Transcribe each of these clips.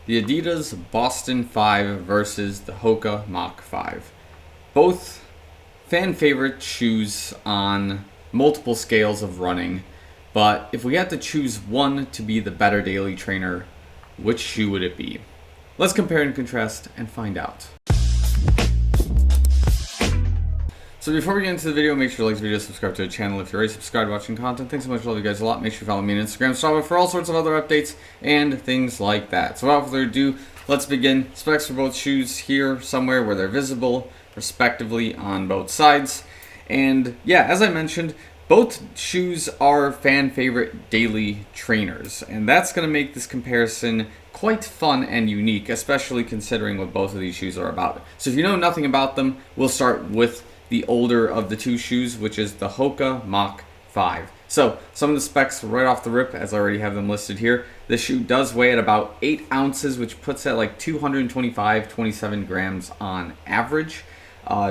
The Adidas Boston 5 versus the Hoka Mach 5. Both fan favorite shoes on multiple scales of running, but if we had to choose one to be the better daily trainer, which shoe would it be? Let's compare and contrast and find out. So before we get into the video, make sure to like the video, subscribe to the channel if you're already subscribed watching content. Thanks so much, love you guys a lot. Make sure you follow me on Instagram, Strava for all sorts of other updates and things like that. So without further ado, let's begin. Specs for both shoes here somewhere where they're visible, respectively, on both sides. And yeah, as I mentioned, both shoes are fan favorite daily trainers, and that's going to make this comparison quite fun and unique, especially considering what both of these shoes are about. So if you know nothing about them, we'll start with the older of the two shoes, which is the Hoka Mach 5. So some of the specs right off the rip, as I already have them listed here. This shoe does weigh at about 8 ounces, which puts it at like 225-27 grams on average.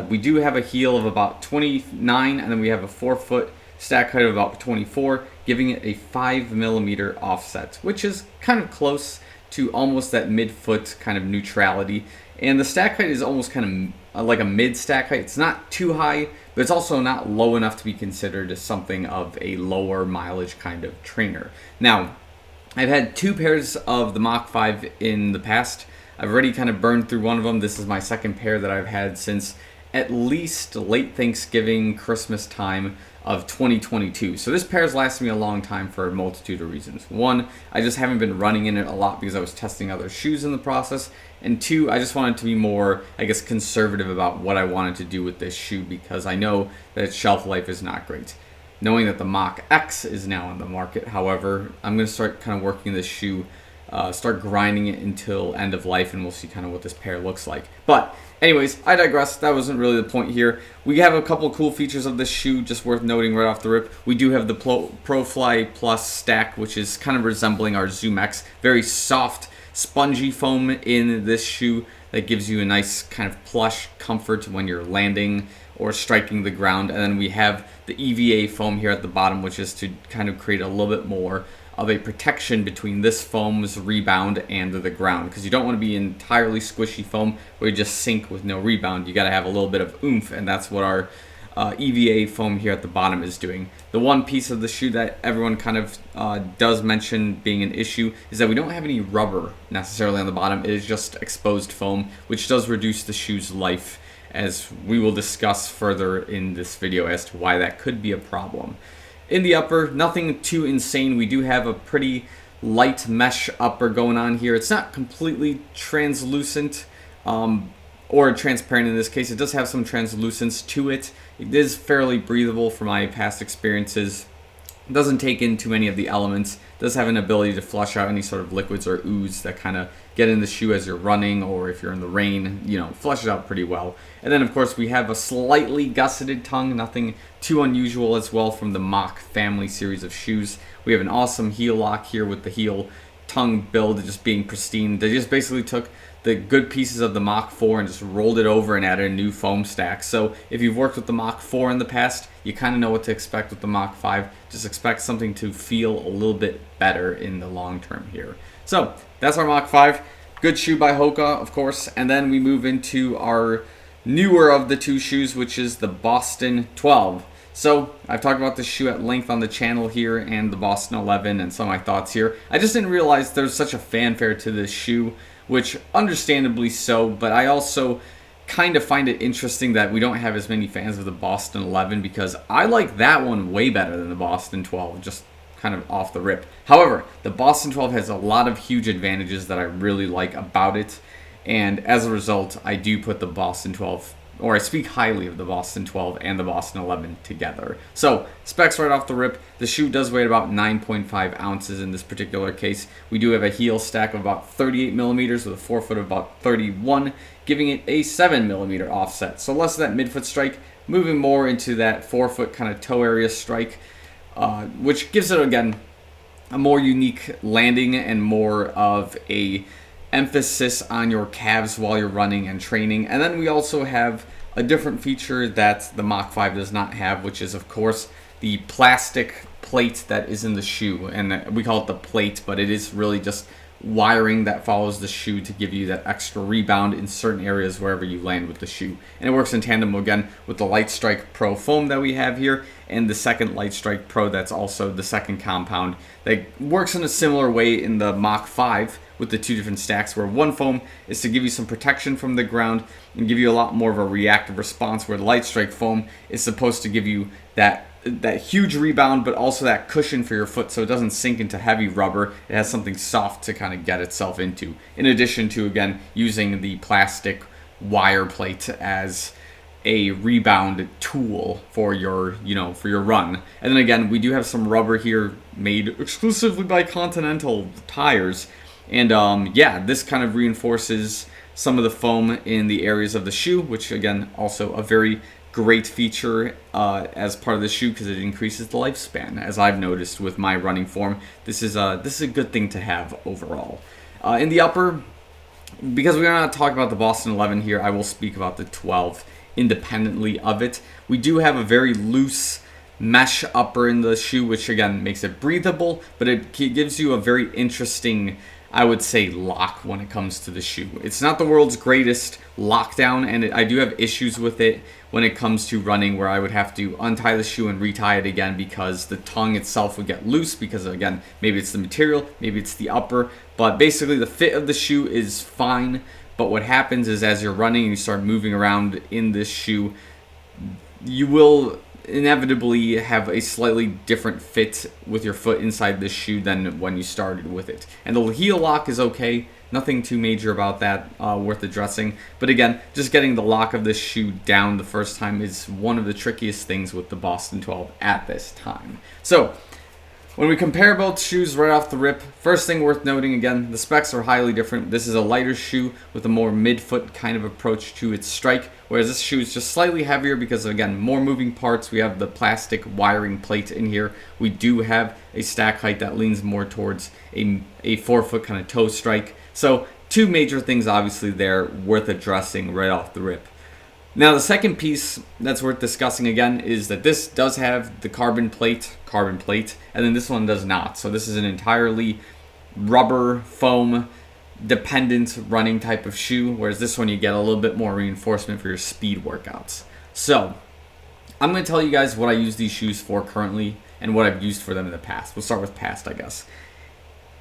We do have a heel of about 29, and then we have a 4-foot stack height of about 24, giving it a 5mm offset, which is kind of close to almost that mid-foot kind of neutrality. And the stack height is almost kind of like a mid-stack height. It's not too high, but it's also not low enough to be considered as something of a lower mileage kind of trainer. Now, I've had 2 pairs of the Mach 5 in the past. I've already kind of burned through one of them. This is my second pair that I've had since at least late Thanksgiving, Christmas time of 2022. So this pair has lasted me a long time for a multitude of reasons. One, I just haven't been running in it a lot because I was testing other shoes in the process. And 2, I just wanted to be more, I guess, conservative about what I wanted to do with this shoe because I know that its shelf life is not great. Knowing that the Mach X is now on the market, however, I'm going to start kind of working this shoe, start grinding it until end of life, and we'll see kind of what this pair looks like. But anyways, I digress. That wasn't really the point here. We have a couple cool features of this shoe, just worth noting right off the rip. We do have the ProFly Plus stack, which is kind of resembling our Zoom X. Very soft, spongy foam in this shoe that gives you a nice kind of plush comfort when you're landing or striking the ground. And then we have the EVA foam here at the bottom, which is to kind of create a little bit more of a protection between this foam's rebound and the ground, because you don't want to be entirely squishy foam where you just sink with no rebound. You got to have a little bit of oomph, and that's what our EVA foam here at the bottom is doing. The one piece of the shoe that everyone kind of does mention being an issue is that we don't have any rubber necessarily on the bottom. It is just exposed foam, which does reduce the shoe's life, as we will discuss further in this video as to why that could be a problem. In the upper, nothing too insane. We do have a pretty light mesh upper going on here. It's not completely translucent or transparent in this case. It does have some translucence to it. It is fairly breathable from my past experiences. It doesn't take in too many of the elements. It does have an ability to flush out any sort of liquids or ooze that kind of get in the shoe as you're running, or if you're in the rain, you know, flush it out pretty well. And then of course we have a slightly gusseted tongue, nothing too unusual as well from the Mach family series of shoes. We have an awesome heel lock here with the heel tongue build just being pristine. They just basically took the good pieces of the Mach 4 and just rolled it over and added a new foam stack. So if you've worked with the Mach 4 in the past, you kind of know what to expect with the Mach 5. Just expect something to feel a little bit better in the long term here. So that's our Mach 5. Good shoe by Hoka, of course. And then we move into our newer of the two shoes, which is the Boston 12. So I've talked about this shoe at length on the channel here and the Boston 11 and some of my thoughts here. I just didn't realize there's such a fanfare to this shoe, which understandably so, but I also kind of find it interesting that we don't have as many fans of the Boston 11 because I like that one way better than the Boston 12, just kind of off the rip. However, the Boston 12 has a lot of huge advantages that I really like about it, and as a result, I do put the Boston 12, or I speak highly of the Boston 12 and the Boston 11 together. So, specs right off the rip, the shoe does weigh about 9.5 ounces in this particular case. We do have a heel stack of about 38mm with a 4-foot of about 31, giving it a 7mm offset. So less of that midfoot strike, moving more into that 4-foot kind of toe area strike, which gives it, again, a more unique landing and more of a emphasis on your calves while you're running and training. And then we also have a different feature that the Mach 5 does not have, which is, of course, the plastic plate that is in the shoe. And we call it the plate, but it is really just wiring that follows the shoe to give you that extra rebound in certain areas wherever you land with the shoe. And it works in tandem again with the Light Strike Pro foam that we have here and the second Light Strike Pro that's also the second compound that works in a similar way in the Mach 5 with the two different stacks, where one foam is to give you some protection from the ground and give you a lot more of a reactive response, where the Light Strike foam is supposed to give you that huge rebound, but also that cushion for your foot so it doesn't sink into heavy rubber. It has something soft to kind of get itself into, in addition to, again, using the plastic wire plate as a rebound tool for your, for your run. And then again, we do have some rubber here made exclusively by Continental tires. And yeah, this kind of reinforces some of the foam in the areas of the shoe, which again, also a very great feature as part of the shoe because it increases the lifespan. As I've noticed with my running form, this is a good thing to have overall. In the upper, because we're not talking about the Boston 11 here, I will speak about the 12 independently of it. We do have a very loose mesh upper in the shoe, which again makes it breathable, but it gives you a very interesting, I would say, lock when it comes to the shoe. It's not the world's greatest lockdown, and I do have issues with it when it comes to running, where I would have to untie the shoe and retie it again because the tongue itself would get loose because, again, maybe it's the material, maybe it's the upper, but basically the fit of the shoe is fine. But what happens is as you're running and you start moving around in this shoe, you will inevitably have a slightly different fit with your foot inside this shoe than when you started with it. And the heel lock is okay, nothing too major about that, worth addressing. But again, just getting the lock of this shoe down the first time is one of the trickiest things with the Boston 12 at this time. So when we compare both shoes right off the rip, first thing worth noting, again, the specs are highly different. This is a lighter shoe with a more mid-foot kind of approach to its strike, whereas this shoe is just slightly heavier because, again, more moving parts. We have the plastic wiring plate in here. We do have a stack height that leans more towards a forefoot kind of toe strike. So two major things, obviously, there worth addressing right off the rip. Now, the second piece that's worth discussing again is that this does have the carbon plate, and then this one does not. So this is an entirely rubber foam dependent running type of shoe, whereas this one you get a little bit more reinforcement for your speed workouts. So I'm going to tell you guys what I use these shoes for currently and what I've used for them in the past. We'll start with past, I guess.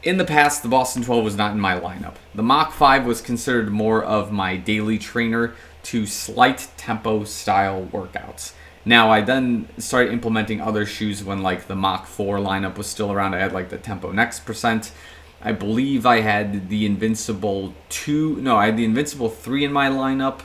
In the past, the Boston 12 was not in my lineup. The Mach 5 was considered more of my daily trainer to slight tempo style workouts. Now, I then started implementing other shoes when like the Mach 4 lineup was still around. I had like the Tempo Next Percent. I believe I had the Invincible 2. No, I had the Invincible 3 in my lineup.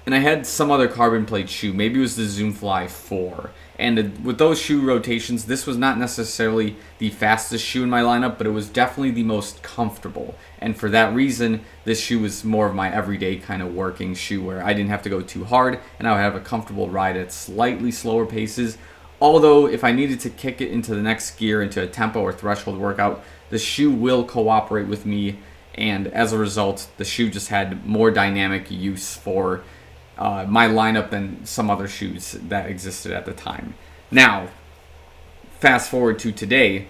And I had some other carbon plate shoe. Maybe it was the Zoomfly 4. And with those shoe rotations, this was not necessarily the fastest shoe in my lineup, but it was definitely the most comfortable. And for that reason, this shoe was more of my everyday kind of working shoe where I didn't have to go too hard and I would have a comfortable ride at slightly slower paces. Although if I needed to kick it into the next gear, into a tempo or threshold workout, the shoe will cooperate with me. And as a result, the shoe just had more dynamic use for my lineup than some other shoes that existed at the time. Now, fast forward to today,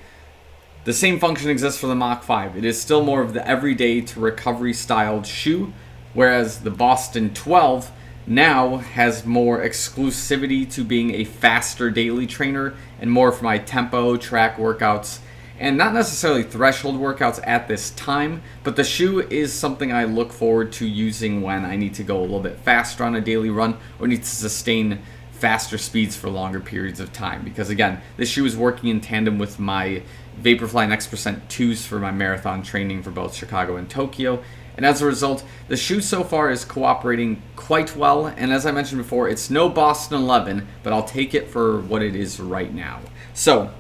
the same function exists for the Mach 5. It is still more of the everyday to recovery styled shoe, whereas the Boston 12 now has more exclusivity to being a faster daily trainer and more for my tempo track workouts, and not necessarily threshold workouts at this time, but the shoe is something I look forward to using when I need to go a little bit faster on a daily run or need to sustain faster speeds for longer periods of time. Because again, this shoe is working in tandem with my Vaporfly Next Percent 2s for my marathon training for both Chicago and Tokyo. And as a result, the shoe so far is cooperating quite well. And as I mentioned before, it's no Boston 11, but I'll take it for what it is right now. So,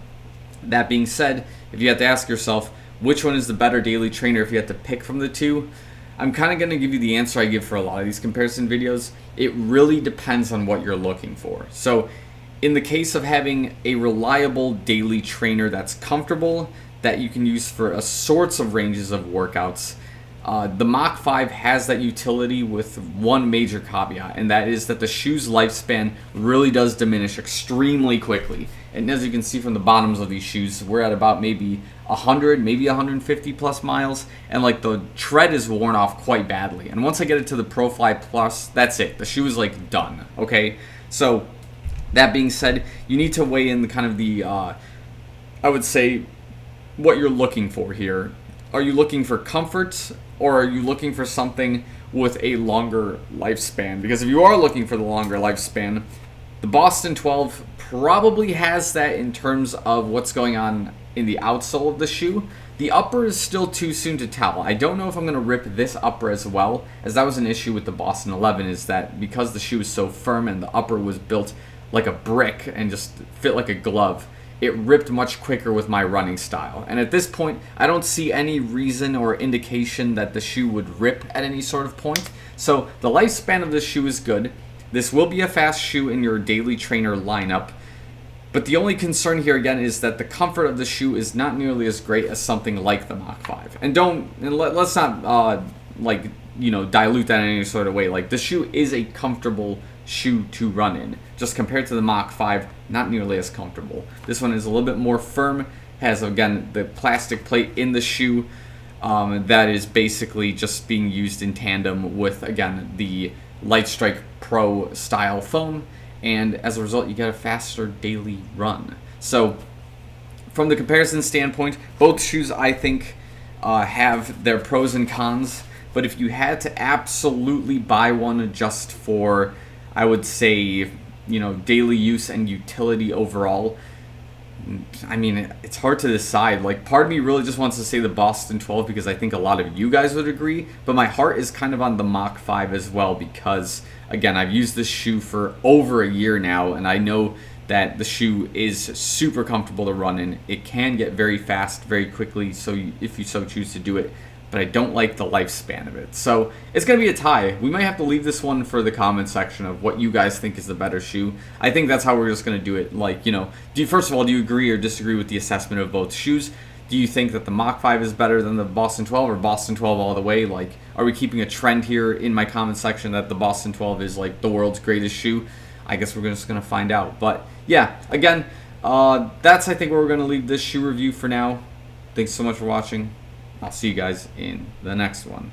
that being said, if you had to ask yourself which one is the better daily trainer if you had to pick from the two, I'm kind of going to give you the answer I give for a lot of these comparison videos. It really depends on what you're looking for. So in the case of having a reliable daily trainer that's comfortable, that you can use for a sorts of ranges of workouts, the Mach 5 has that utility with one major caveat, and that is that the shoe's lifespan really does diminish extremely quickly. And as you can see from the bottoms of these shoes, we're at about maybe 100, maybe 150 plus miles, and like the tread is worn off quite badly. And once I get it to the Pro Fly Plus, that's it. The shoe is like done. Okay, so that being said, you need to weigh in the kind of the I would say what you're looking for here. Are you looking for comfort, or are you looking for something with a longer lifespan? Because if you are looking for the longer lifespan, the Boston 12 probably has that in terms of what's going on in the outsole of the shoe. The upper is still too soon to tell. I don't know if I'm going to rip this upper as well, as that was an issue with the Boston 11, is that because the shoe is so firm and the upper was built like a brick and just fit like a glove, it ripped much quicker with my running style. And at this point, I don't see any reason or indication that the shoe would rip at any sort of point. So the lifespan of this shoe is good. This will be a fast shoe in your daily trainer lineup. But the only concern here again is that the comfort of the shoe is not nearly as great as something like the Mach 5. And let's not dilute that in any sort of way. Like, the shoe is a comfortable shoe to run in. Just compared to the Mach 5, not nearly as comfortable. This one is a little bit more firm, has again the plastic plate in the shoe that is basically just being used in tandem with again the Light Strike Pro style foam, and as a result you get a faster daily run. So from the comparison standpoint, both shoes I think have their pros and cons, but if you had to absolutely buy one just for, I would say, daily use and utility overall, I mean, it's hard to decide. Like, part of me really just wants to say the Boston 12 because I think a lot of you guys would agree, but my heart is kind of on the Mach 5 as well because, again, I've used this shoe for over a year now, and I know that the shoe is super comfortable to run in. It can get very fast very quickly, so if you so choose to do it, but I don't like the lifespan of it. So it's going to be a tie. We might have to leave this one for the comment section of what you guys think is the better shoe. I think that's how we're just going to do it. Like, first of all, do you agree or disagree with the assessment of both shoes? Do you think that the Mach 5 is better than the Boston 12 or Boston 12 all the way? Like, are we keeping a trend here in my comment section that the Boston 12 is like the world's greatest shoe? I guess we're just going to find out. But yeah, again, that's I think where we're going to leave this shoe review for now. Thanks so much for watching. I'll see you guys in the next one.